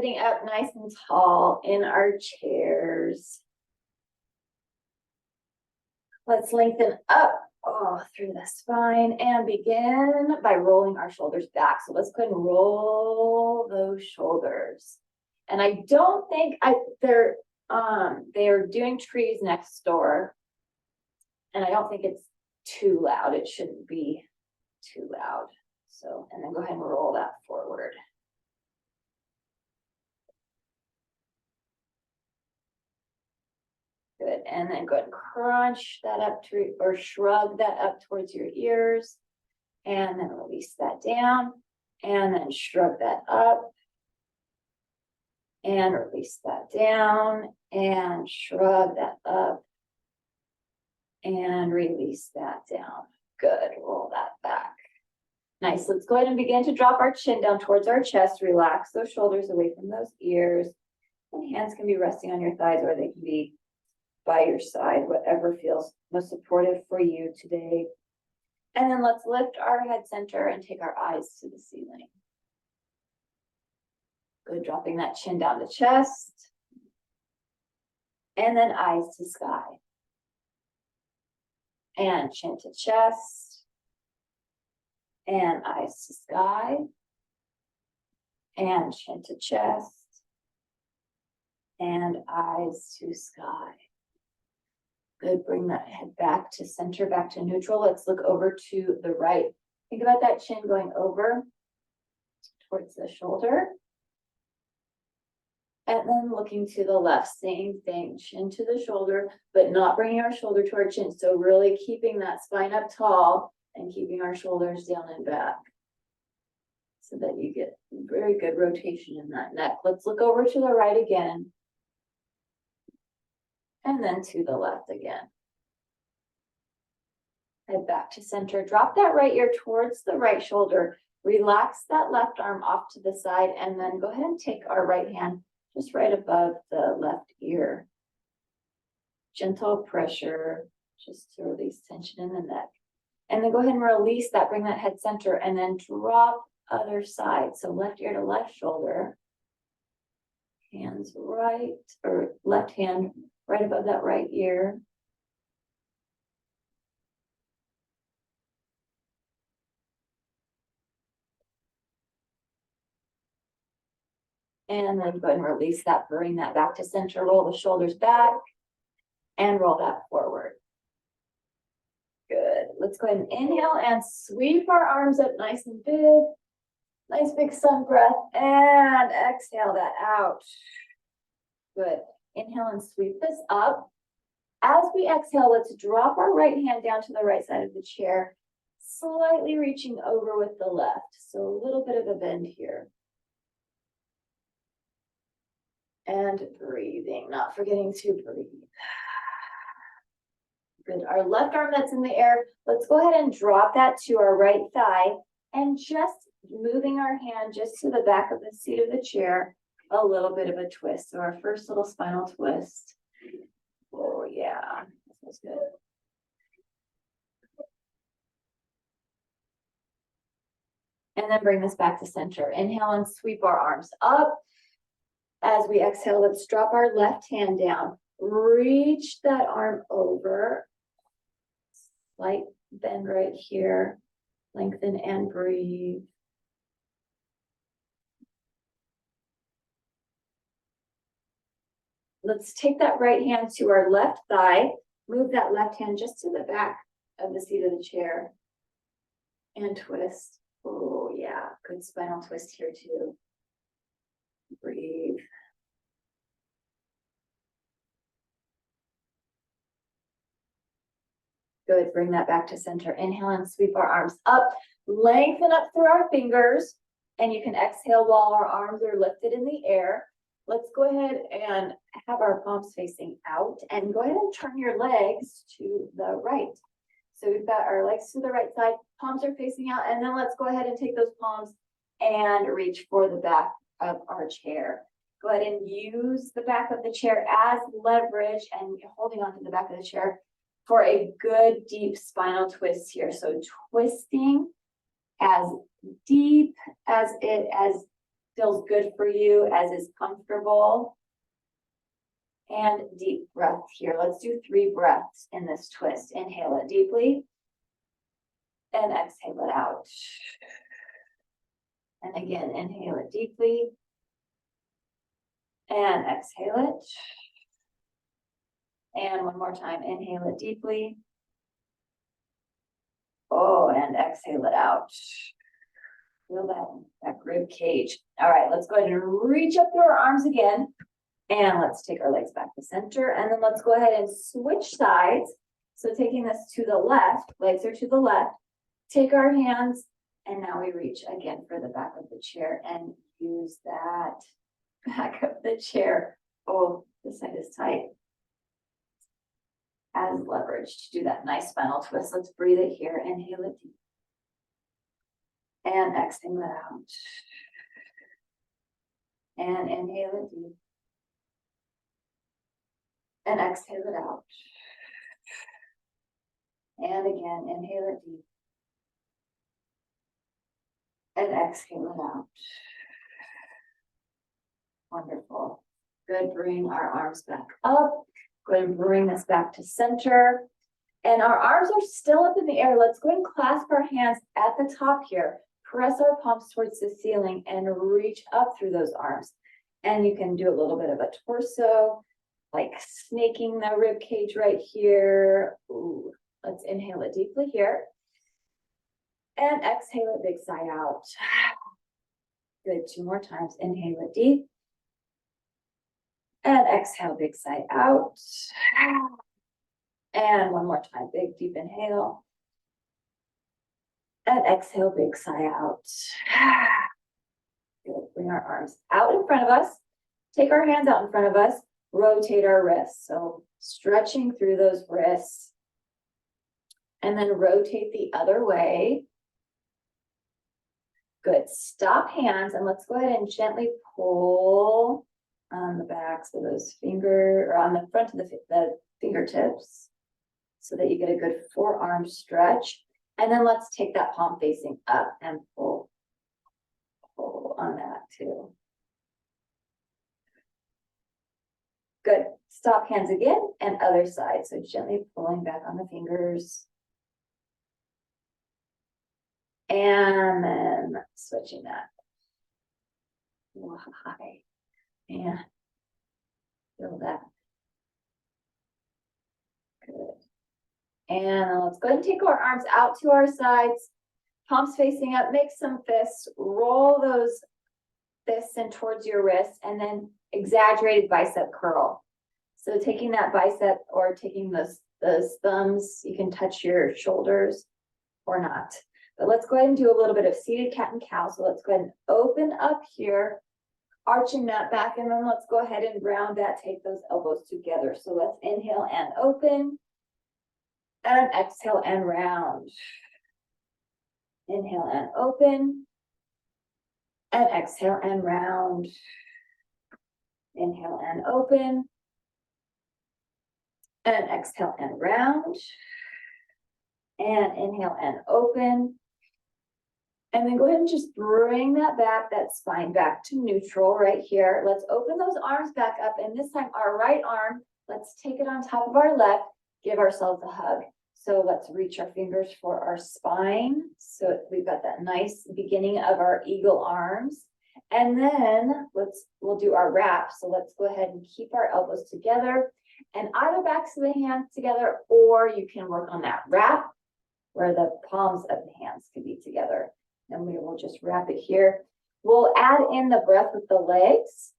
sitting up nice and tall in our chairs. Let's lengthen up through the spine and begin by rolling our shoulders back. So let's go ahead and roll those shoulders. And I don't think they're doing trees next door. And I don't think it's too loud. It shouldn't be too loud. So, and then go ahead and roll that forward. Good. And then go ahead and crunch that up to, or shrug that up towards your ears. And then release that down. And then shrug that up. And release that down. And shrug that up. And release that down. Good. Roll that back. Nice. Let's go ahead and begin to drop our chin down towards our chest. Relax those shoulders away from those ears. And hands can be resting on your thighs, or they can be by your side, whatever feels most supportive for you today. And then let's lift our head center and take our eyes to the ceiling. Good. Dropping that chin down to chest. And then eyes to sky. And chin to chest. And eyes to sky. And chin to chest. And eyes to sky. Good. Bring that head back to center, back to neutral. Let's look over to the right. Think about that chin going over towards the shoulder. And then looking to the left, same thing, chin to the shoulder, but not bringing our shoulder to our chin. So really keeping that spine up tall and keeping our shoulders down and back so that you get very good rotation in that neck. Let's look over to the right again. And then to the left again. Head back to center. Drop that right ear towards the right shoulder. Relax that left arm off to the side. And then go ahead and take our right hand just right above the left ear. Gentle pressure just to release tension in the neck. And then go ahead and release that. Bring that head center. And then drop other side. So left ear to left shoulder. Hands right, or left hand right above that right ear. And then go ahead and release that, bring that back to center, roll the shoulders back, and roll that forward. Good. Let's go ahead and inhale and sweep our arms up nice and big. Nice big sun breath, and exhale that out. Good. Inhale and sweep this up. As we exhale, let's drop our right hand down to the right side of the chair, slightly reaching over with the left. So a little bit of a bend here. And breathing, not forgetting to breathe. Good. Our left arm that's in the air, let's go ahead and drop that to our right thigh and just moving our hand just to the back of the seat of the chair, a little bit of a twist. So our first little spinal twist. Oh yeah, that feels good. And then bring this back to center. Inhale and sweep our arms up. As we exhale, let's drop our left hand down. Reach that arm over. Slight bend right here. Lengthen and breathe. Let's take that right hand to our left thigh. Move that left hand just to the back of the seat of the chair. And twist. Oh yeah, good spinal twist here too. Breathe. Good, bring that back to center. Inhale and sweep our arms up. Lengthen up through our fingers. And you can exhale while our arms are lifted in the air. Let's go ahead and have our palms facing out. And go ahead and turn your legs to the right. So we've got our legs to the right side. Palms are facing out. And then let's go ahead and take those palms and reach for the back of our chair. Go ahead and use the back of the chair as leverage and holding onto the back of the chair for a good deep spinal twist here. So twisting as deep as feels good for you, as is comfortable. And deep breath here. Let's do 3 breaths in this twist. Inhale it deeply and exhale it out. And again, inhale it deeply and exhale it. And one more time, inhale it deeply. Oh, and exhale it out. Feel that rib cage. All right, let's go ahead and reach up through our arms again. And let's take our legs back to center. And then let's go ahead and switch sides. So taking this to the left, legs are to the left. Take our hands, and now we reach again for the back of the chair and use that back of the chair. Oh, this side is tight. As leverage to do that nice spinal twist. Let's breathe it here. Inhale it deep. And exhale it out. And inhale it deep. And exhale it out. And again, inhale it deep. And exhale it out. Wonderful. Good. Bring our arms back up. Go ahead and bring this back to center. And our arms are still up in the air. Let's go ahead and clasp our hands at the top here. Press our palms towards the ceiling and reach up through those arms. And you can do a little bit of a torso, like snaking the rib cage right here. Ooh, let's inhale it deeply here. And exhale it, big sigh out. Good, 2 more times. Inhale it deep. And exhale, big sigh out. And one more time, big deep inhale. And exhale, big sigh out. Good, bring our arms out in front of us. Take our hands out in front of us. Rotate our wrists. So stretching through those wrists. And then rotate the other way. Good. Stop hands and let's go ahead and gently pull on the backs of those or on the front of the fingertips so that you get a good forearm stretch. And then let's take that palm facing up and pull on that too. Good. Stop hands again and other side. So gently pulling back on the fingers. And then switching that. High. And feel that. Good. And let's go ahead and take our arms out to our sides. Palms facing up, make some fists. Roll those fists in towards your wrists and then exaggerated bicep curl. So taking that bicep or taking those thumbs, you can touch your shoulders or not. But let's go ahead and do a little bit of seated cat and cow. So let's go ahead and open up here, arching that back, and then let's go ahead and round that, take those elbows together. So let's inhale and open, and exhale and round. Inhale and open, and exhale and round. Inhale and open, and exhale and round. And inhale and open. And then go ahead and just bring that spine back to neutral right here. Let's open those arms back up. And this time our right arm, let's take it on top of our left, give ourselves a hug. So let's reach our fingers for our spine. So we've got that nice beginning of our eagle arms. And then we'll do our wrap. So let's go ahead and keep our elbows together and either backs of the hands together, or you can work on that wrap where the palms of the hands can be together. And we will just wrap it here. We'll add in the breath with the legs.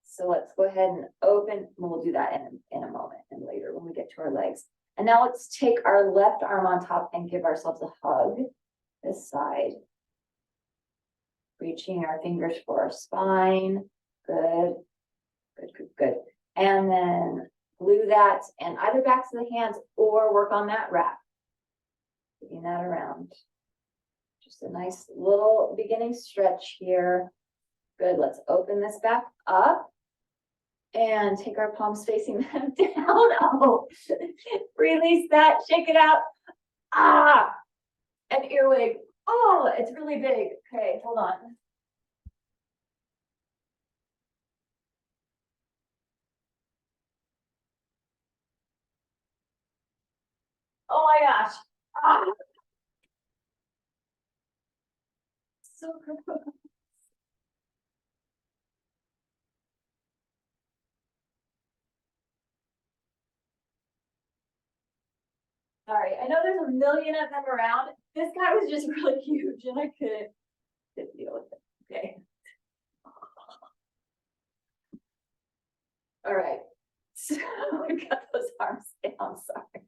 So let's go ahead and open. We'll do that in a moment and later when we get to our legs. And now let's take our left arm on top and give ourselves a hug this side. Reaching our fingers for our spine. Good, good, good, good. And then glue that and either backs of the hands or work on that wrap. Moving that around. Just a nice little beginning stretch here. Good, let's open this back up and take our palms facing them down. Oh, release that, shake it out. Ah, an earwig. Oh, it's really big. Okay, hold on. Oh my gosh. Ah. So gross. Sorry, I know there's a million of them around. This guy was just really huge and I couldn't deal with it. Okay. All right. So we got those arms down. Sorry.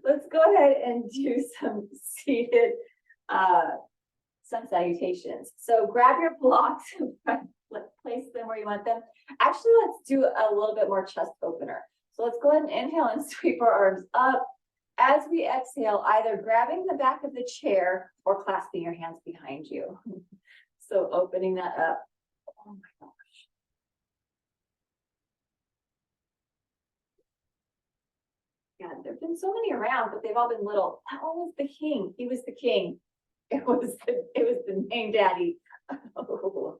Let's go ahead and do some seated sun salutations. So grab your blocks and place them where you want them. Actually, let's do a little bit more chest opener. So let's go ahead and inhale and sweep our arms up. As we exhale, either grabbing the back of the chair or clasping your hands behind you. So opening that up. Oh my gosh. Yeah, there've been so many around, but they've all been little. That one was the king. He was the king. It was the main daddy. Oh,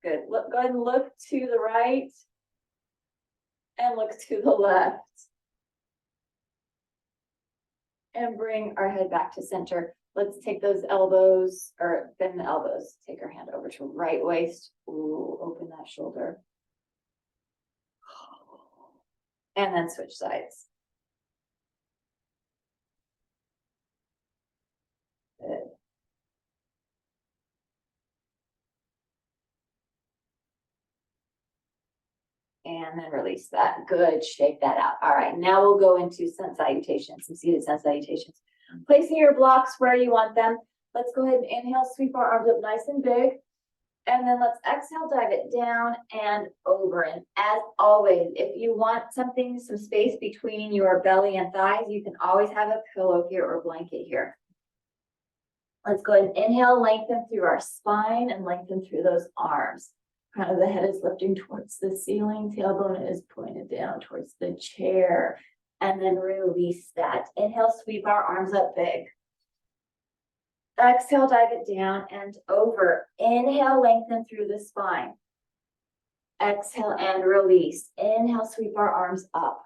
good. Look, go ahead and look to the right and look to the left. And bring our head back to center. Let's take those elbows, or bend the elbows. Take our hand over to right waist. Ooh, open that shoulder. And then switch sides. Good. And then release that. Good, shake that out. All right, now we'll go into sun salutations, some seated sun salutations. Placing your blocks where you want them. Let's go ahead and inhale, sweep our arms up nice and big. And then let's exhale, dive it down and over. And as always, if you want something, some space between your belly and thighs, you can always have a pillow here or blanket here. Let's go ahead and inhale, lengthen through our spine and lengthen through those arms. Crown of the head is lifting towards the ceiling, tailbone is pointed down towards the chair, and then release that. Inhale, sweep our arms up big. Exhale, dive it down and over. Inhale, lengthen through the spine. Exhale and release. Inhale, sweep our arms up.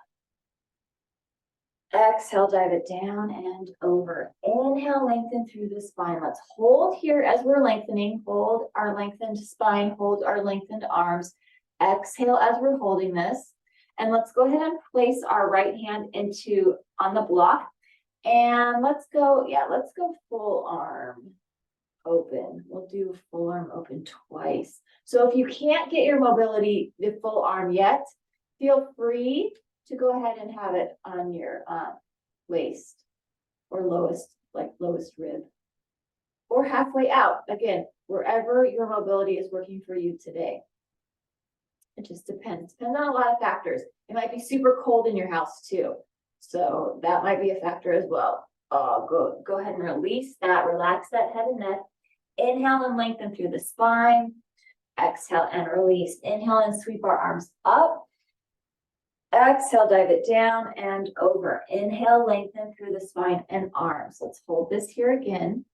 Exhale, dive it down and over. Inhale, lengthen through the spine. Let's hold here as we're lengthening. Hold our lengthened spine, hold our lengthened arms. Exhale as we're holding this. And let's go ahead and place our right hand on the block. And let's go full arm open. We'll do full arm open twice. So if you can't get your mobility, the full arm yet, feel free to go ahead and have it on your waist or lowest rib or halfway out. Again, wherever your mobility is working for you today. It just depends. Depends on a lot of factors. It might be super cold in your house too. So that might be a factor as well. Go ahead and release that. Relax that head and neck. Inhale and lengthen through the spine. Exhale and release. Inhale and sweep our arms up. Exhale, dive it down and over. Inhale, lengthen through the spine and arms. Let's hold this here again.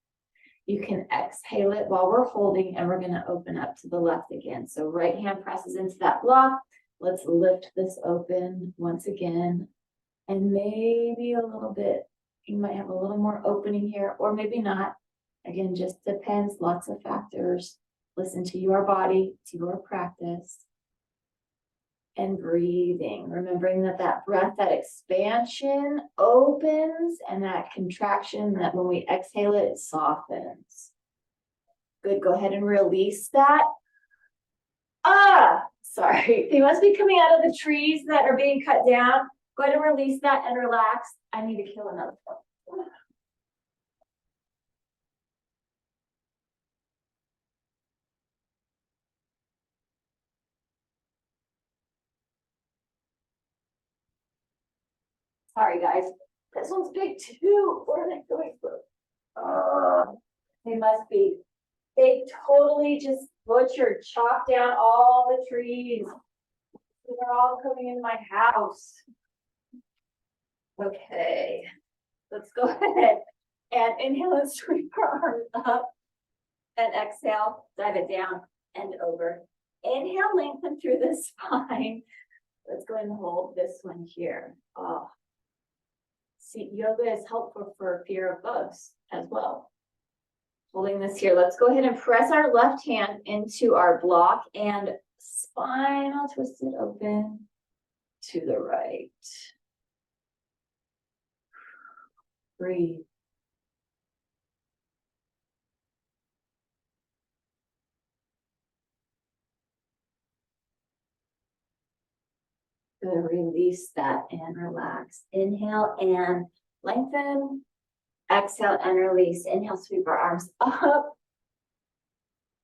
You can exhale it while we're holding, and we're going to open up to the left again. So right hand presses into that block. Let's lift this open once again. And maybe a little bit, you might have a little more opening here, or maybe not. Again, just depends, lots of factors. Listen to your body, to your practice. And breathing, remembering that breath, that expansion opens, and that contraction, that when we exhale it, it softens. Good, go ahead and release that. Sorry, they must be coming out of the trees that are being cut down. Go ahead and release that and relax. I need to kill another one. Sorry, guys. This one's big too. Where are they going from? They must be. They totally just butchered, chopped down all the trees. They're all coming in my house. Okay, let's go ahead and inhale and sweep our arms up. And exhale, dive it down and over. Inhale, lengthen through the spine. Let's go ahead and hold this one here. yoga is helpful for fear of bugs as well. Holding this here, let's go ahead and press our left hand into our block and spinal twist it open to the right. Breathe. Good, release that and relax. Inhale and lengthen. Exhale and release. Inhale, sweep our arms up.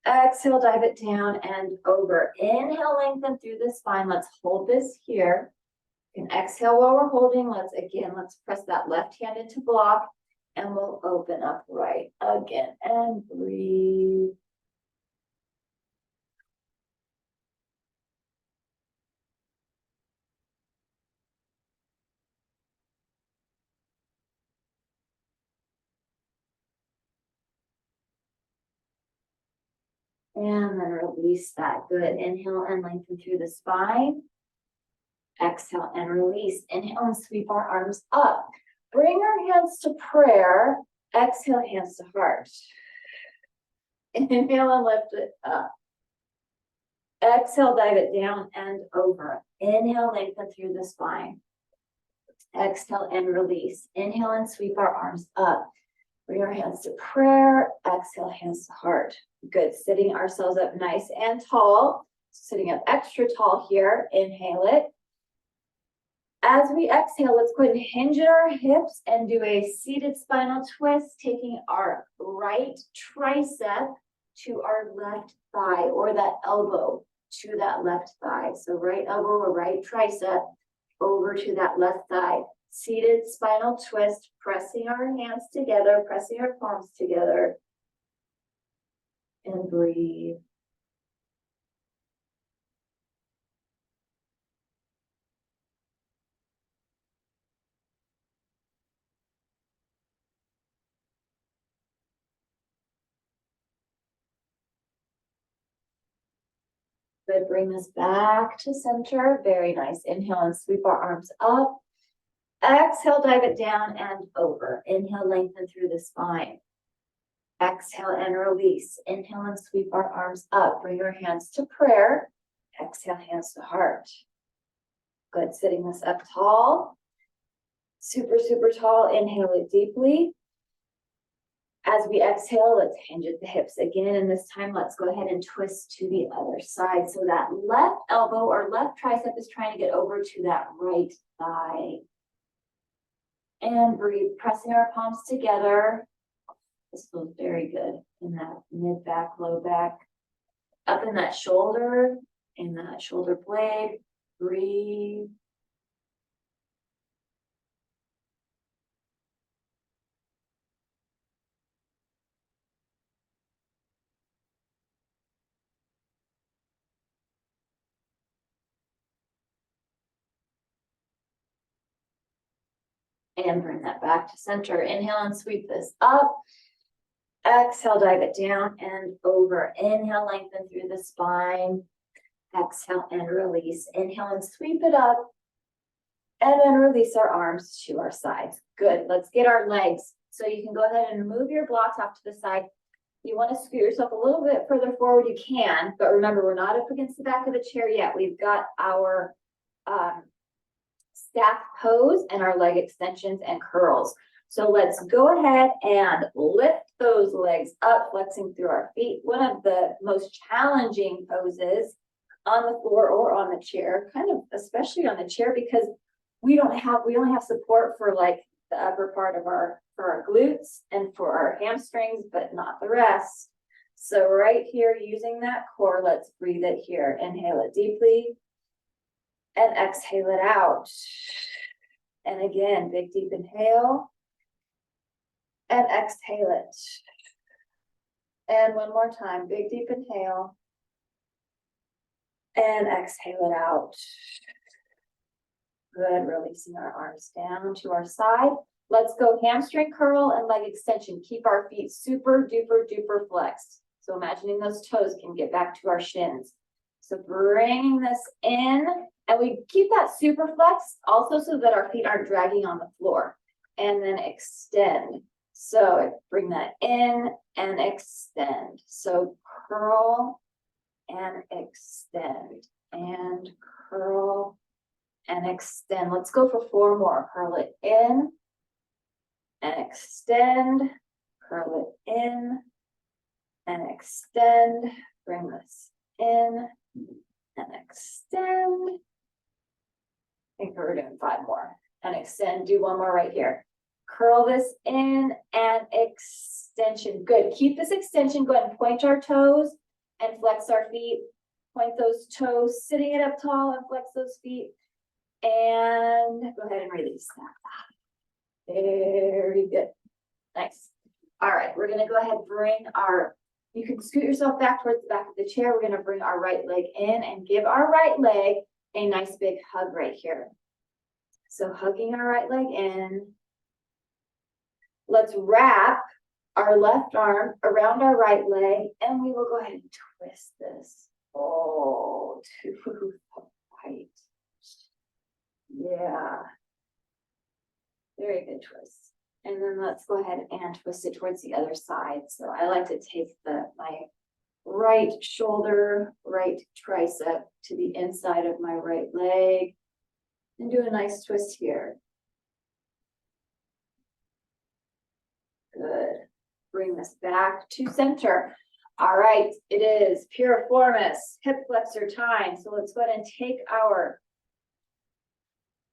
Exhale, dive it down and over. Inhale, lengthen through the spine. Let's hold this here. You can exhale while we're holding. Let's press that left hand into block and we'll open up right again and breathe. And then release that. Good. Inhale and lengthen through the spine. Exhale and release. Inhale and sweep our arms up. Bring our hands to prayer. Exhale, hands to heart. Inhale and lift it up. Exhale, dive it down and over. Inhale, lengthen through the spine. Exhale and release. Inhale and sweep our arms up. Bring our hands to prayer. Exhale, hands to heart. Good. Sitting ourselves up nice and tall. Sitting up extra tall here. Inhale it. As we exhale, let's go ahead and hinge at our hips and do a seated spinal twist, taking our right tricep to our left thigh, or that elbow to that left thigh. So right elbow or right tricep over to that left thigh. Seated spinal twist, pressing our hands together, pressing our palms together. And breathe. Good, bring this back to center. Very nice. Inhale and sweep our arms up. Exhale, dive it down and over. Inhale, lengthen through the spine. Exhale and release. Inhale and sweep our arms up. Bring our hands to prayer. Exhale, hands to heart. Good, sitting this up tall. Super, super tall. Inhale it deeply. As we exhale, let's hinge at the hips again. And this time, let's go ahead and twist to the other side. So that left elbow or left tricep is trying to get over to that right thigh. And breathe, pressing our palms together. This feels very good in that mid back, low back. Up in that shoulder blade. Breathe. And bring that back to center. Inhale and sweep this up. Exhale, dive it down and over. Inhale, lengthen through the spine. Exhale and release. Inhale and sweep it up. And then release our arms to our sides. Good. Let's get our legs. So you can go ahead and move your blocks off to the side. If you want to scoot yourself a little bit further forward, you can. But remember, we're not up against the back of the chair yet. We've got our staff pose and our leg extensions and curls. So let's go ahead and lift those legs up, flexing through our feet. One of the most challenging poses on the floor or on the chair, kind of especially on the chair, because we only have support for like the upper part of for our glutes and for our hamstrings, but not the rest. So right here, using that core, let's breathe it here. Inhale it deeply and exhale it out. And again, big deep inhale and exhale it. And one more time, big deep inhale and exhale it out. Good, releasing our arms down to our side. Let's go hamstring curl and leg extension. Keep our feet super duper duper flexed. So imagining those toes can get back to our shins. So bringing this in, and we keep that super flex also so that our feet aren't dragging on the floor. and then extend. So bring that in and extend. So curl and extend and curl and extend. Let's go for 4 more. Curl it in and extend, curl it in and extend. Bring this in and extend. I think we're doing 5 more and extend. Do 1 more right here. Curl this in and extension. Good. Keep this extension going. Point our toes and flex our feet. Point those toes, sitting it up tall and flex those feet. And go ahead and release that. Very good. Nice. All right, we're going to go ahead and bring our, you can scoot yourself back towards the back of the chair. We're going to bring our right leg in and give our right leg a nice big hug right here. So hugging our right leg in. Let's wrap our left arm around our right leg, and we will go ahead and twist this. Oh, to the right. Yeah. Very good twist. And then let's go ahead and twist it towards the other side. So I like to take my right shoulder, right tricep to the inside of my right leg and do a nice twist here. Good. Bring this back to center. All right, it is piriformis, hip flexor time. So let's go ahead and take our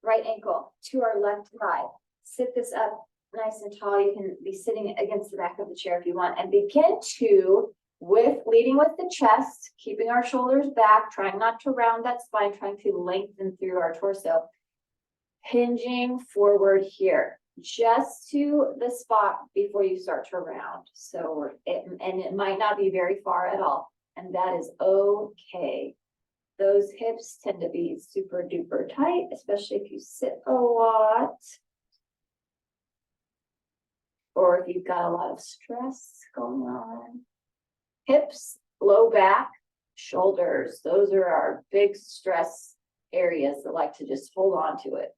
right ankle to our left thigh. Sit this up nice and tall. You can be sitting against the back of the chair if you want, and begin to, leading with the chest, keeping our shoulders back, trying not to round that spine, trying to lengthen through our torso. Hinging forward here, just to the spot before you start to round. So it might not be very far at all, and that is okay. Those hips tend to be super duper tight, especially if you sit a lot or if you've got a lot of stress going on. Hips, low back, shoulders, those are our big stress areas that like to just hold on to it.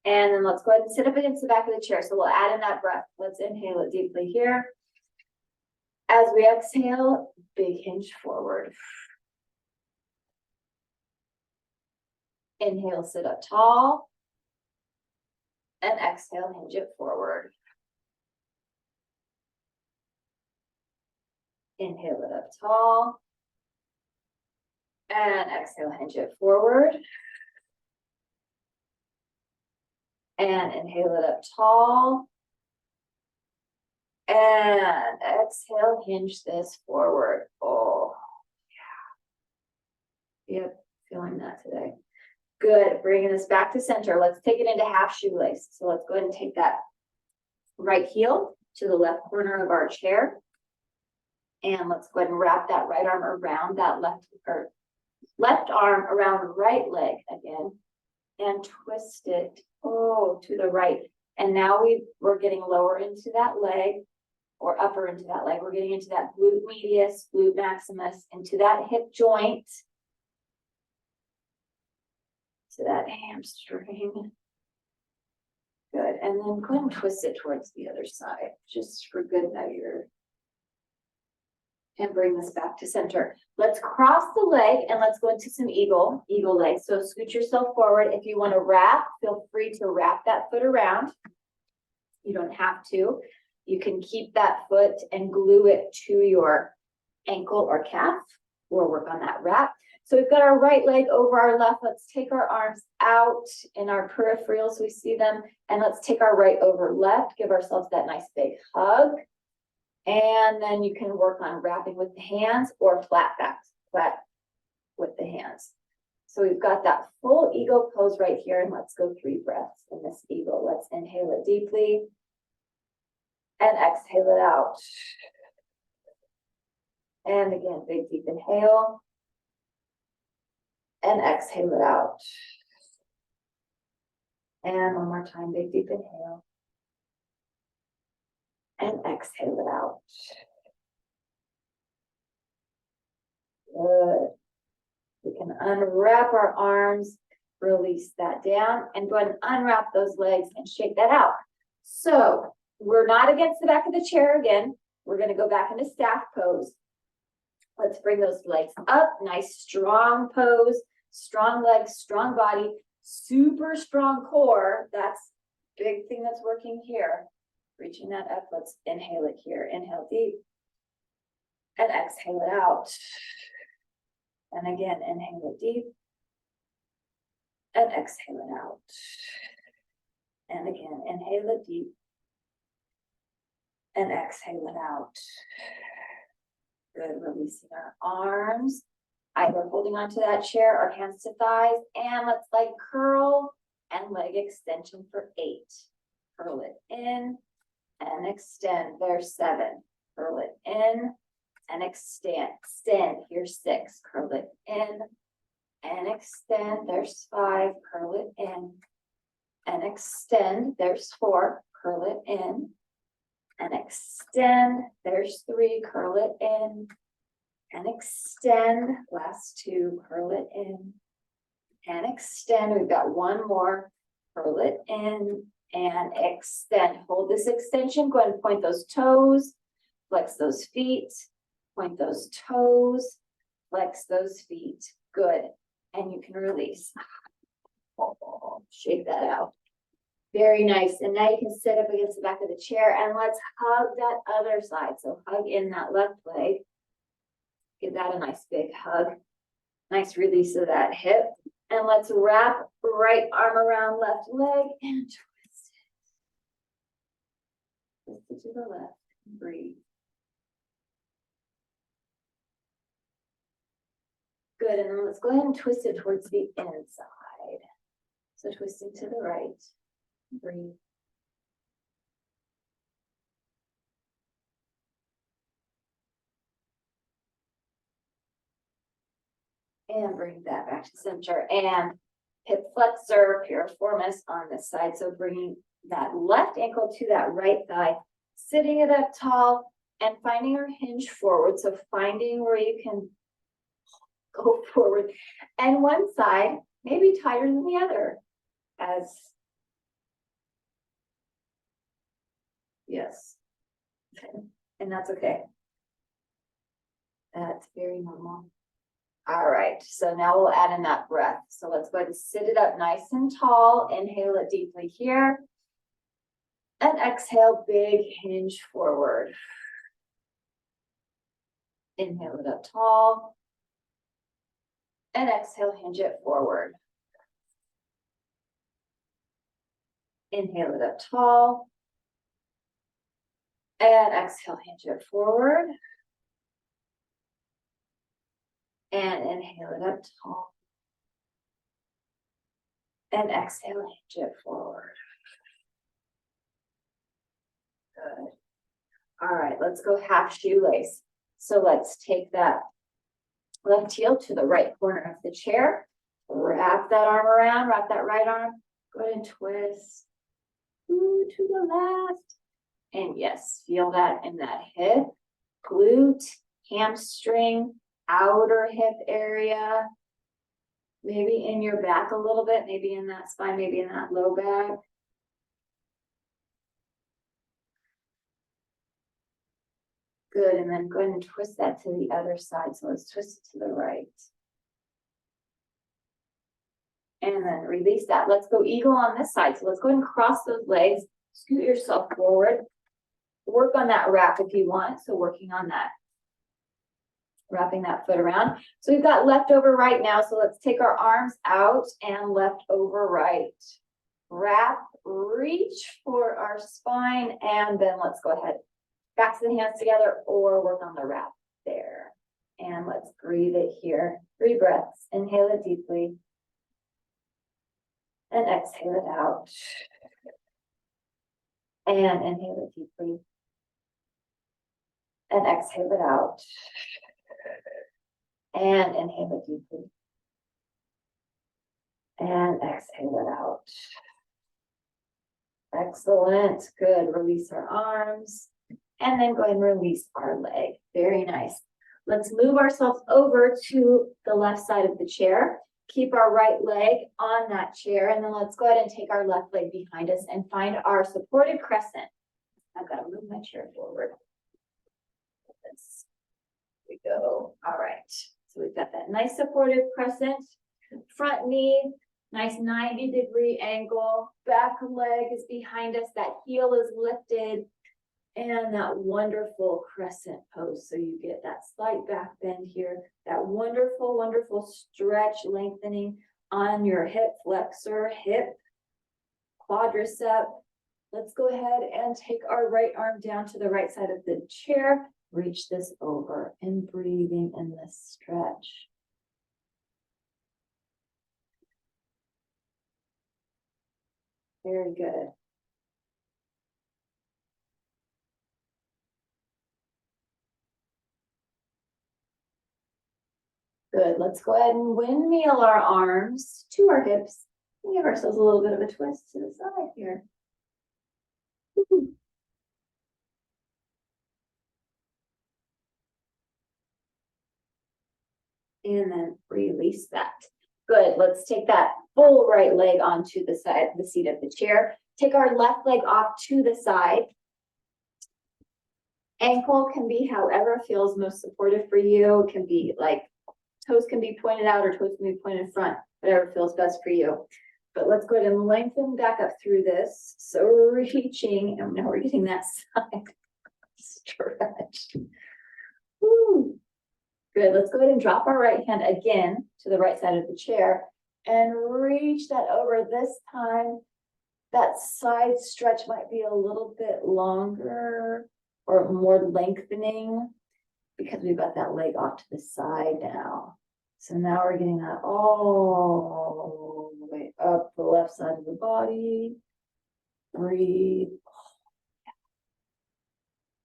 And then let's go ahead and sit up against the back of the chair. So we'll add in that breath. Let's inhale it deeply here. As we exhale, big hinge forward. Inhale, sit up tall. And exhale, hinge it forward. Inhale it up tall. And exhale, hinge it forward. And inhale it up tall. And exhale, hinge this forward. Oh, yeah. Yep, feeling that today. Good, bringing this back to center. Let's take it into half shoelace. So let's go ahead and take that right heel to the left corner of our chair. And let's go ahead and wrap that right arm around that left arm around the right leg again. And twist it, to the right. And now we're getting lower into that leg, or upper into that leg. We're getting into that glute medius, glute maximus, into that hip joint, to that hamstring. Good, and then go ahead and twist it towards the other side, just for good measure. And bring this back to center. Let's cross the leg and let's go into some eagle leg. So scoot yourself forward. If you want to wrap, feel free to wrap that foot around. You don't have to. You can keep that foot and glue it to your ankle or calf, or work on that wrap. So we've got our right leg over our left. Let's take our arms out in our peripherals. We see them. And let's take our right over left. Give ourselves that nice big hug. And then you can work on wrapping with the hands or flat with the hands. So we've got that full eagle pose right here. And let's go 3 breaths in this eagle. Let's inhale it deeply and exhale it out. And again, big deep inhale and exhale it out. And one more time, big deep inhale. And exhale it out. Good. We can unwrap our arms, Release that down and go ahead and unwrap those legs and shake that out. So we're not against the back of the chair again. We're going to go back into staff pose. Let's bring those legs up. Nice strong pose, strong legs, strong body, super strong core. That's a big thing that's working here. Reaching that up. Let's inhale it here. Inhale deep and exhale it out. And again, inhale it deep and exhale it out. And again, inhale it deep and exhale it out. Good, releasing our arms, either holding onto that chair or hands to thighs. And let's like curl and leg extension for 8. Curl it in and extend. There's 7. Curl it in and extend. Extend. Here's 6. Curl it in and extend. There's 5. Curl it in and extend. There's 4. Curl it in and extend. There's 3. Curl it in and extend. Last 2. Curl it in and extend. We've got 1 more. Curl it in and extend. Hold this extension. Go ahead and point those toes. Flex those feet. Point those toes. Flex those feet. Good. And you can release. Shake that out. Very nice. And now you can sit up against the back of the chair and let's hug that other side. So hug in that left leg. Give that a nice big hug. Nice release of that hip. And let's wrap right arm around left leg and twist it. Twist it to the left. Breathe. Good. And then let's go ahead and twist it towards the inside. So twisting to the right. Breathe. And bring that back to center. And hip flexor, piriformis on this side. So bringing that left ankle to that right thigh, sitting it up tall and finding our hinge forward. So finding where you can go forward. And one side may be tighter than the other. Yes. And that's okay. That's very normal. All right, so now we'll add in that breath. So let's go ahead and sit it up nice and tall. Inhale it deeply here. And exhale, big hinge forward. Inhale it up tall. And exhale, hinge it forward. Inhale it up tall. And exhale, hinge it forward. And inhale it up tall. And exhale, hinge it forward. Good. All right, let's go half shoelace. So let's take that left heel to the right corner of the chair. Wrap that arm around, wrap that right arm. Go ahead and twist. Ooh, to the left. And yes, feel that in that hip, glute, hamstring, outer hip area, maybe in your back a little bit, maybe in that spine, maybe in that low back. Good, and then go ahead and twist that to the other side. So let's twist it to the right. And then release that. Let's go eagle on this side. So let's go ahead and cross those legs, scoot yourself forward. Work on that wrap if you want. So working on that. Wrapping that foot around. So we've got left over right now. So let's take our arms out and left over right. Wrap, reach for our spine, and then let's go ahead. Back to the hands together or work on the wrap there. And let's breathe it here. 3 breaths. Inhale it deeply. And exhale it out. And inhale it deeply. And exhale it out. And inhale it deeply. And exhale it out. Excellent. Good. Release our arms. And then go ahead and release our leg. Very nice. Let's move ourselves over to the left side of the chair. keep our right leg on that chair, and then let's go ahead and take our left leg behind us and find our supported crescent. I've got to move my chair forward. Here we go. All right. So we've got that nice supportive crescent, front knee, nice 90-degree angle, back leg is behind us, that heel is lifted, and that wonderful crescent pose. So you get that slight back bend here, that wonderful, wonderful stretch, lengthening on your hip flexor, hip, quadricep. Let's go ahead and take our right arm down to the right side of the chair. Reach this over and breathing in this stretch. Very good. Good. Let's go ahead and windmill our arms to our hips and give ourselves a little bit of a twist to the side here. And then release that. Good. Let's take that full right leg onto the side, the seat of the chair. Take our left leg off to the side. Ankle can be however feels most supportive for you. It can be like toes can be pointed out or toes can be pointed front, whatever feels best for you. But let's go ahead and lengthen back up through this. So reaching, and now we're getting that side stretch. Woo. Good. Let's go ahead and drop our right hand again to the right side of the chair and reach that over. This time, that side stretch might be a little bit longer or more lengthening because we've got that leg off to the side now. So now we're getting that all the way up the left side of the body. Breathe.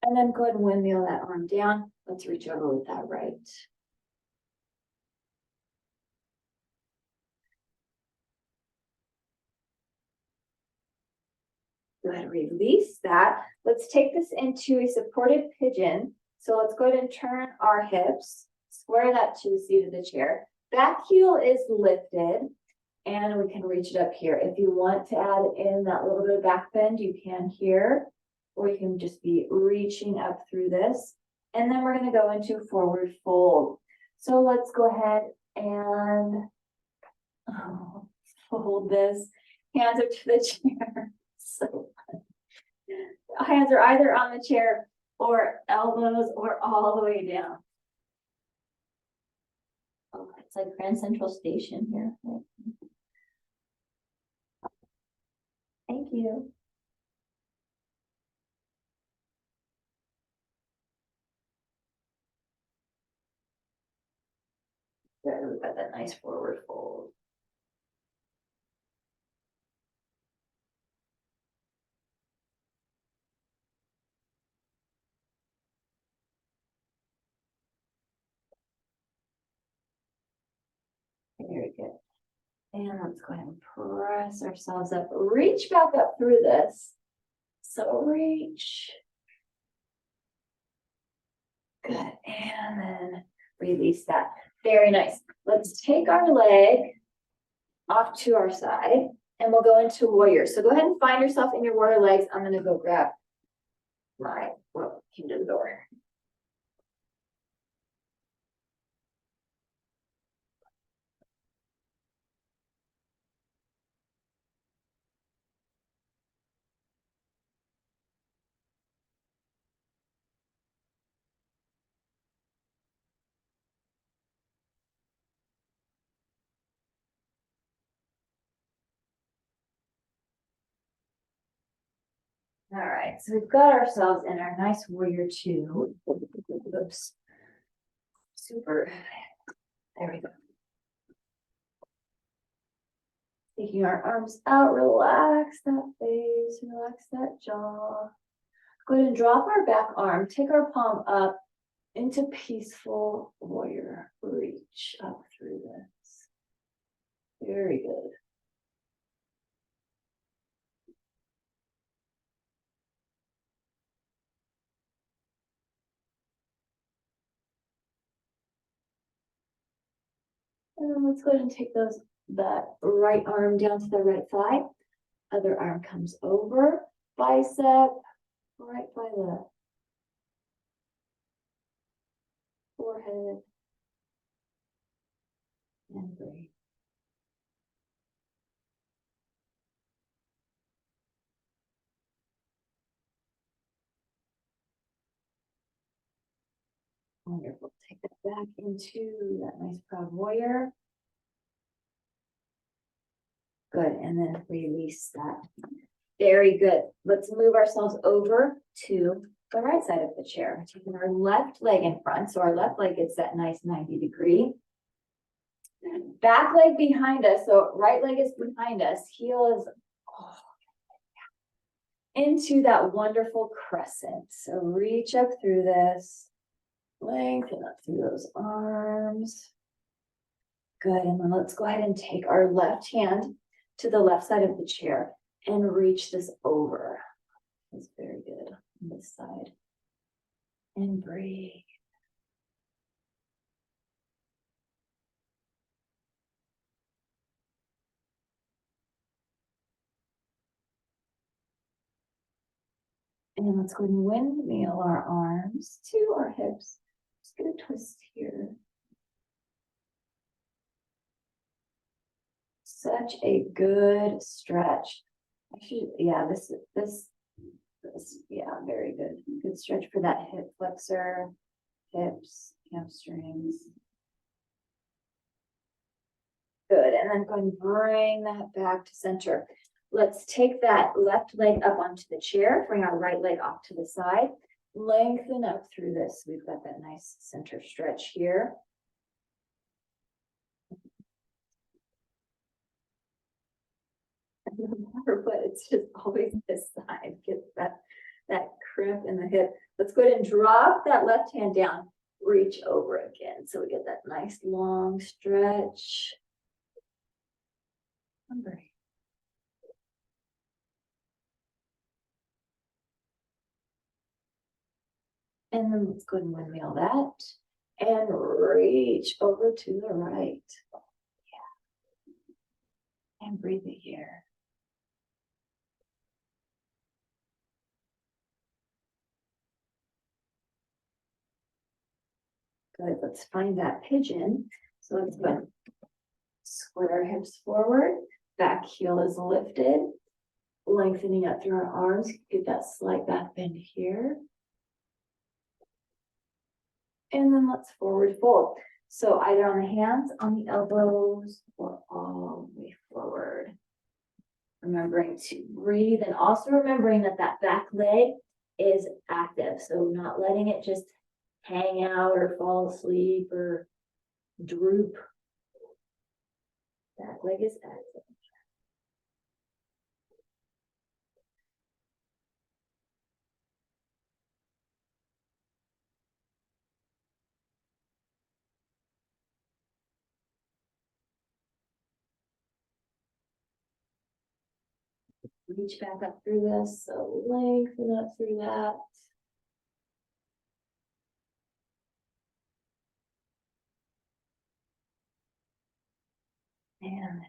And then go ahead and windmill that arm down. Let's reach over with that right. Go ahead and release that. Let's take this into a supported pigeon. So let's go ahead and turn our hips, square that to the seat of the chair. Back heel is lifted, and we can reach it up here. If you want to add in that little bit of back bend, you can here, or you can just be reaching up through this. And then we're going to go into forward fold. So let's go ahead and fold this. Hands are to the chair. So hands are either on the chair or elbows or all the way down. Oh, it's like Grand Central Station here. Thank you. Good, we've got that nice forward fold. Very good. And let's go ahead and press ourselves up. Reach back up through this. So reach. Good. And then release that. Very nice. Let's take our leg off to our side and we'll go into warrior. So go ahead and find yourself in your warrior legs. I'm going to go grab my, well, came to the door. All right, so we've got ourselves in our nice warrior two. Oops. Super. There we go. Taking our arms out, relax that face, relax that jaw. Go ahead and drop our back arm, take our palm up into peaceful warrior. Reach up through this. Very good. And then let's go ahead and take that right arm down to the right thigh. Other arm comes over, bicep, right by the forehead. And breathe. Wonderful. Take that back into that nice proud warrior. Good. And then release that. Very good. Let's move ourselves over to the right side of the chair. Taking our left leg in front. So our left leg gets that nice 90-degree. Back leg behind us. So right leg is behind us. Heel is into that wonderful crescent. So reach up through this. Lengthen up through those arms. Good. And then let's go ahead and take our left hand to the left side of the chair and reach this over. That's very good on this side. And breathe. And let's go ahead and windmill our arms to our hips. Just get a twist here. Such a good stretch. Actually, yeah, this, yeah, very good. Good stretch for that hip flexor, hips, hamstrings. Good, and then go and bring that back to center. Let's take that left leg up onto the chair, bring our right leg off to the side, lengthen up through this. We've got that nice center stretch here. No matter what, it's just always this side. Get that crimp in the hip. Let's go ahead and drop that left hand down, reach over again. So we get that nice long stretch. Breathe. And then let's go ahead and windmill that and reach over to the right. Yeah. And breathe it here. Good. Let's find that pigeon. So let's go ahead. Square our hips forward. Back heel is lifted. Lengthening up through our arms. Get that slight back bend here. And then let's forward fold. So either on the hands, on the elbows, or all the way forward. Remembering to breathe and also remembering that that back leg is active. So not letting it just hang out or fall asleep or droop. Back leg is active. Reach back up through this, so lengthen up through that. And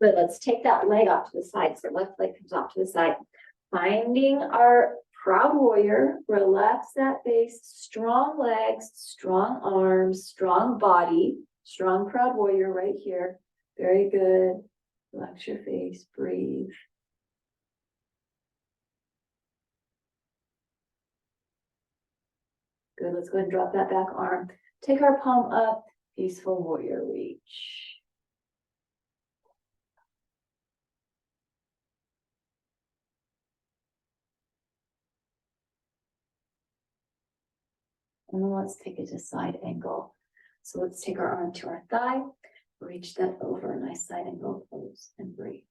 but let's take that leg off to the side. So left leg comes off to the side. Finding our proud warrior, relax that base, strong legs, strong arms, strong body, strong proud warrior right here. Very good. Relax your face, breathe. Good, let's go ahead and drop that back arm. Take our palm up, peaceful warrior reach. And then let's take it to side angle. So let's take our arm to our thigh, reach that over, nice side angle pose, and breathe.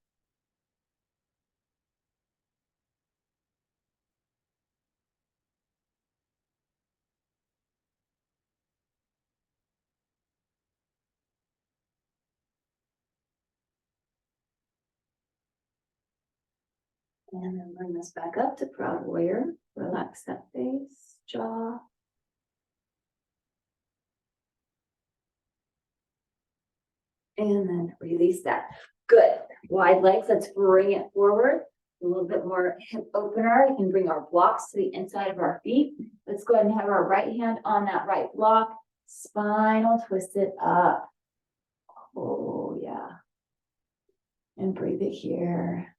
And then bring this back up to proud warrior. Relax that face, jaw. And then release that. Good. Wide legs. Let's bring it forward. A little bit more hip opener. We can bring our blocks to the inside of our feet. Let's go ahead and have our right hand on that right block. Spinal twist it up. Oh, yeah. And breathe it here.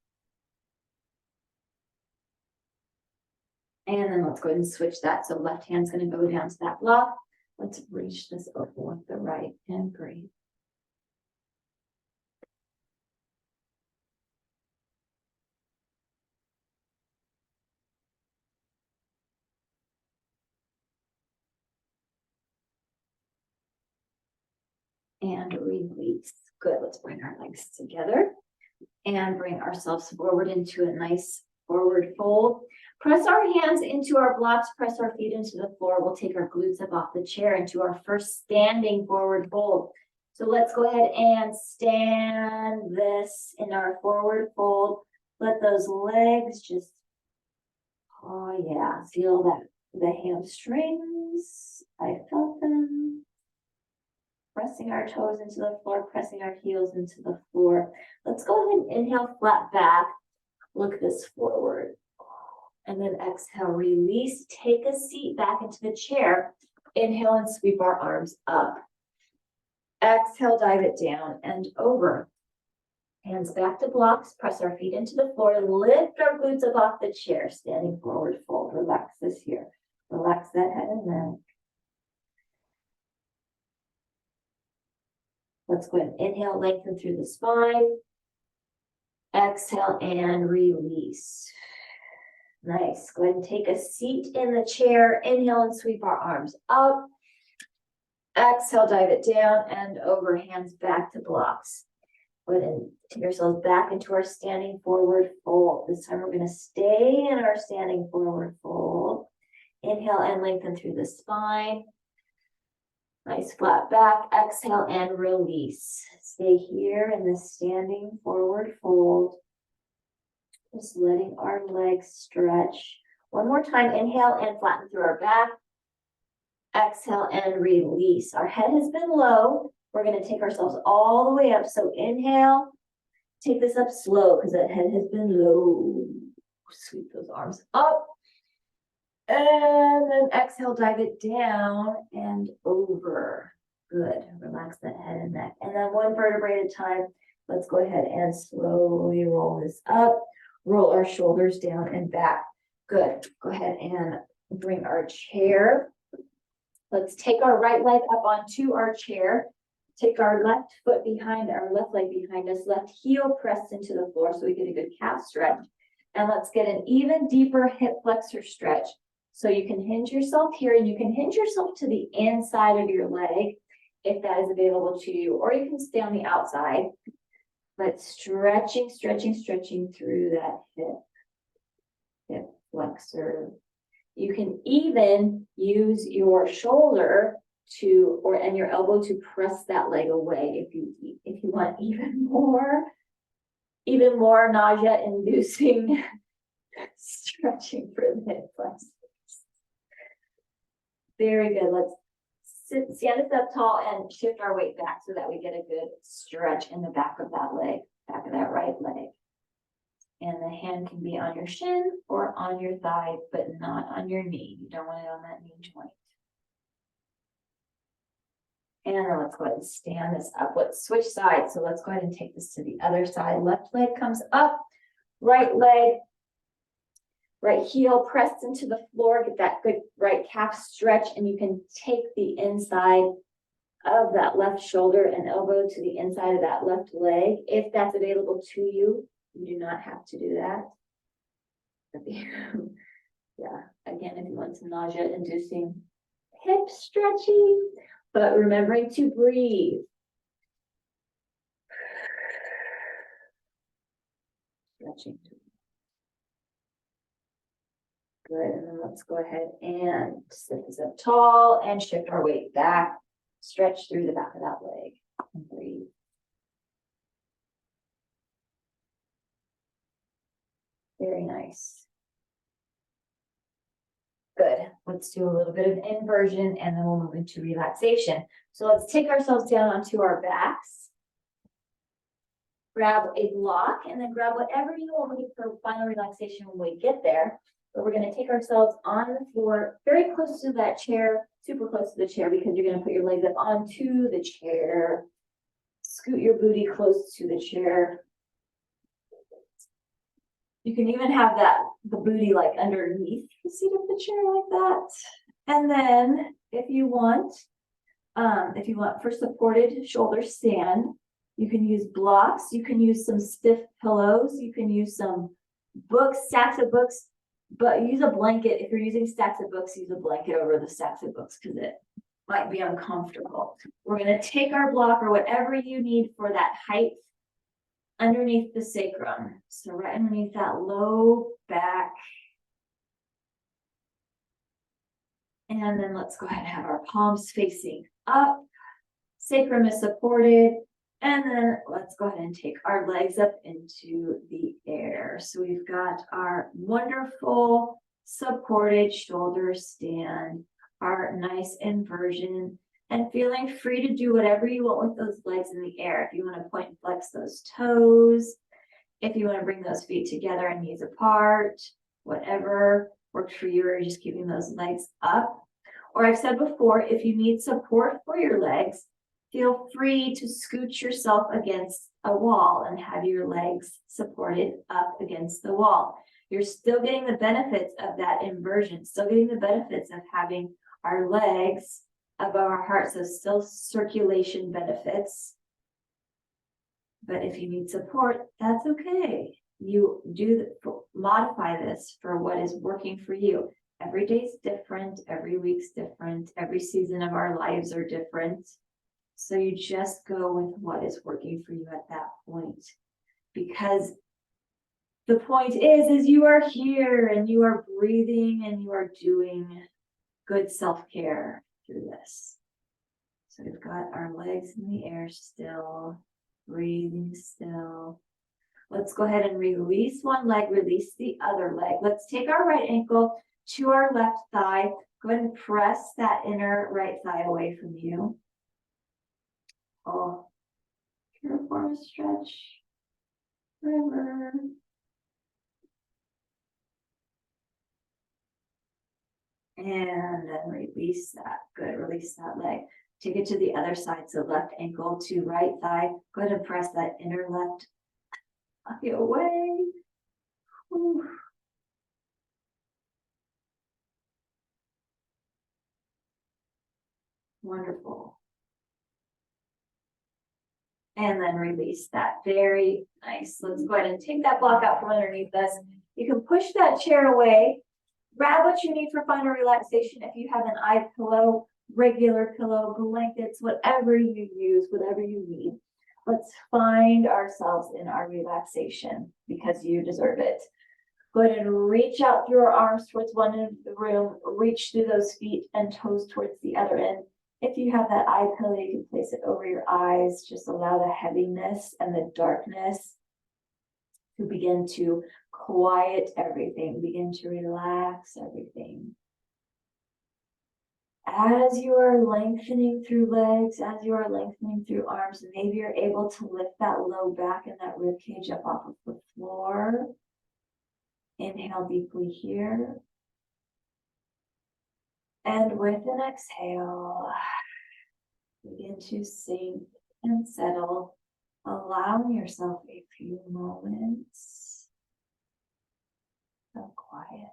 And then let's go ahead and switch that. So left hand's going to go down to that block. Let's reach this open with the right and breathe. And release. Good. Let's bring our legs together and bring ourselves forward into a nice forward fold. Press our hands into our blocks, press our feet into the floor. We'll take our glutes up off the chair into our first standing forward fold. So let's go ahead and stand this in our forward fold. Let those legs just, oh yeah, feel that the hamstrings. I felt them. Pressing our toes into the floor, pressing our heels into the floor. Let's go ahead and inhale, flat back. Look this forward. And then exhale, release. Take a seat back into the chair. Inhale and sweep our arms up. Exhale, dive it down and over. Hands back to blocks. Press our feet into the floor. Lift our glutes up off the chair. Standing forward fold. Relax this here. Relax that head and neck. Let's go ahead and inhale, lengthen through the spine. Exhale and release. Nice. Go ahead and take a seat in the chair. Inhale and sweep our arms up. Exhale, dive it down and over. Hands back to blocks. Go ahead and take ourselves back into our standing forward fold. This time we're going to stay in our standing forward fold. Inhale and lengthen through the spine. Nice flat back. Exhale and release. Stay here in the standing forward fold. Just letting our legs stretch. One more time. Inhale and flatten through our back. Exhale and release. Our head has been low. We're going to take ourselves all the way up. So inhale. Take this up slow because that head has been low. Sweep those arms up. And then exhale, dive it down and over. Good. Relax that head and neck. And then one vertebrae at a time. Let's go ahead and slowly roll this up. Roll our shoulders down and back. Good. Go ahead and bring our chair. Let's take our right leg up onto our chair. Take our left foot behind, our left leg behind us. Left heel pressed into the floor so we get a good calf stretch. And let's get an even deeper hip flexor stretch. So you can hinge yourself here and you can hinge yourself to the inside of your leg if that is available to you, or you can stay on the outside, but stretching, stretching, stretching through that hip flexor. You can even use your shoulder and your elbow to press that leg away if you want even more nausea-inducing stretching for the hip flexor. Very good. Let's stand us up tall and shift our weight back so that we get a good stretch in the back of that leg, back of that right leg. And the hand can be on your shin or on your thigh, but not on your knee. You don't want it on that knee joint. And then let's go ahead and stand this up. Let's switch sides. So let's go ahead and take this to the other side. Left leg comes up, right leg, right heel pressed into the floor. Get that good right calf stretch, and you can take the inside of that left shoulder and elbow to the inside of that left leg. If that's available to you, you do not have to do that. Yeah, again, if you want some nausea-inducing hip stretching, but remembering to breathe. Stretching. Good, and then let's go ahead and sit this up tall and shift our weight back. Stretch through the back of that leg and breathe. Very nice. Good. Let's do a little bit of inversion and then we'll move into relaxation. So let's take ourselves down onto our backs. grab a block and then grab whatever you will need for final relaxation when we get there. But we're going to take ourselves on the floor, very close to that chair, super close to the chair, because you're going to put your legs up onto the chair. Scoot your booty close to the chair. You can even have the booty like underneath the seat of the chair like that. And then if you want for supported shoulder stand, you can use blocks, you can use some stiff pillows, you can use some books, stacks of books, but use a blanket. If you're using stacks of books, use a blanket over the stacks of books because it might be uncomfortable. We're going to take our block or whatever you need for that height underneath the sacrum. So right underneath that low back. And then let's go ahead and have our palms facing up. Sacrum is supported. And then let's go ahead and take our legs up into the air. So we've got our wonderful supported shoulder stand, our nice inversion, and feeling free to do whatever you want with those legs in the air. If you want to point and flex those toes, if you want to bring those feet together and knees apart, whatever works for you, or just keeping those legs up. Or I've said before, if you need support for your legs, feel free to scoot yourself against a wall and have your legs supported up against the wall. You're still getting the benefits of that inversion, still getting the benefits of having our legs above our heart, so still circulation benefits. But if you need support, that's okay. You modify this for what is working for you. Every day's different, every week's different, every season of our lives are different. So you just go with what is working for you at that point. Because the point is you are here and you are breathing and you are doing good self-care through this. So we've got our legs in the air still, breathing still. Let's go ahead and release one leg, release the other leg. Let's take our right ankle to our left thigh. Go ahead and press that inner right thigh away from you. Oh, piriform stretch. Forever. And then release that. Good, release that leg. Take it to the other side. So left ankle to right thigh. Go ahead and press that inner left thigh away. Whew. Wonderful. And then release that. Very nice. Let's go ahead and take that block out from underneath us. You can push that chair away. Grab what you need for final relaxation. If you have an eye pillow, regular pillow, blankets, whatever you use, whatever you need. Let's find ourselves in our relaxation because you deserve it. Go ahead and reach out through our arms towards one end of the room. Reach through those feet and toes towards the other end. If you have that eye pillow, you can place it over your eyes. Just allow the heaviness and the darkness to begin to quiet everything, begin to relax everything. As you are lengthening through legs, as you are lengthening through arms, maybe you're able to lift that low back and that rib cage up off of the floor. Inhale deeply here. And with an exhale, begin to sink and settle, allowing yourself a few moments of quiet.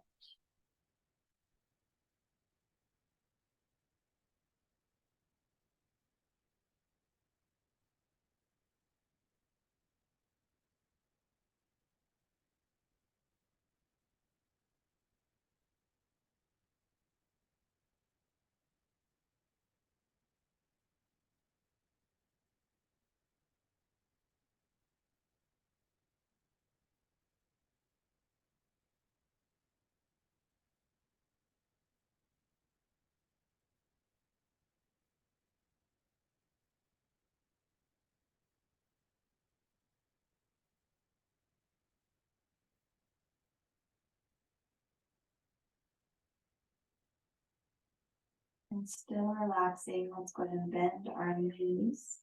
And still relaxing, let's go ahead and bend our knees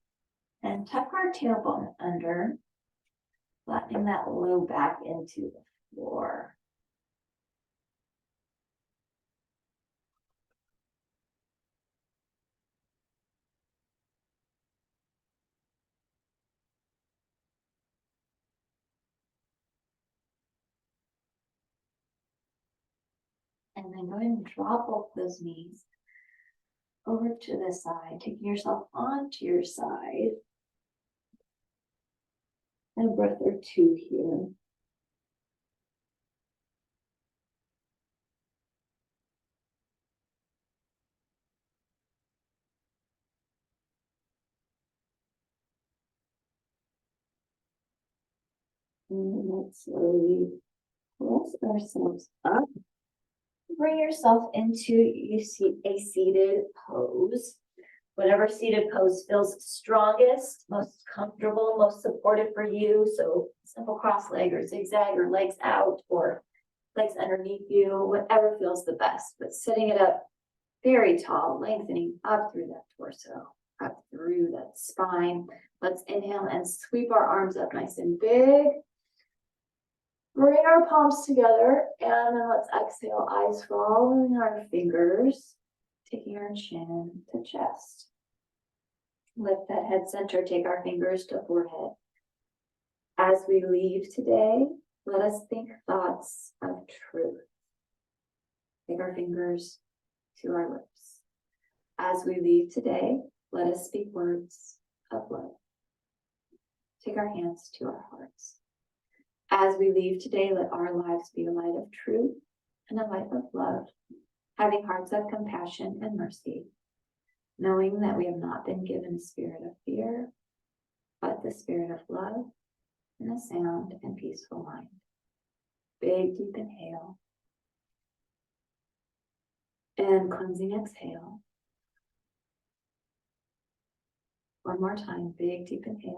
and tuck our tailbone under. Flattening that low back into the floor. And then go ahead and drop both those knees over to the side, taking yourself onto your side. And a breath or two here. And let's slowly press ourselves up. Bring yourself into a seated pose. Whatever seated pose feels strongest, most comfortable, most supportive for you. So simple cross leg or zigzag or legs out or legs underneath you, whatever feels the best. But sitting it up very tall, lengthening up through that torso, up through that spine. Let's inhale and sweep our arms up nice and big. Bring our palms together, and then let's exhale, eyes following our fingers, taking our chin to chest. Lift that head center, take our fingers to forehead. As we leave today, let us think thoughts of truth. Take our fingers to our lips. As we leave today, let us speak words of love. Take our hands to our hearts. As we leave today, let our lives be a light of truth and a light of love, having hearts of compassion and mercy, knowing that we have not been given a spirit of fear, but the spirit of love and a sound and peaceful mind. Big, deep inhale. And cleansing exhale. One more time, big, deep inhale.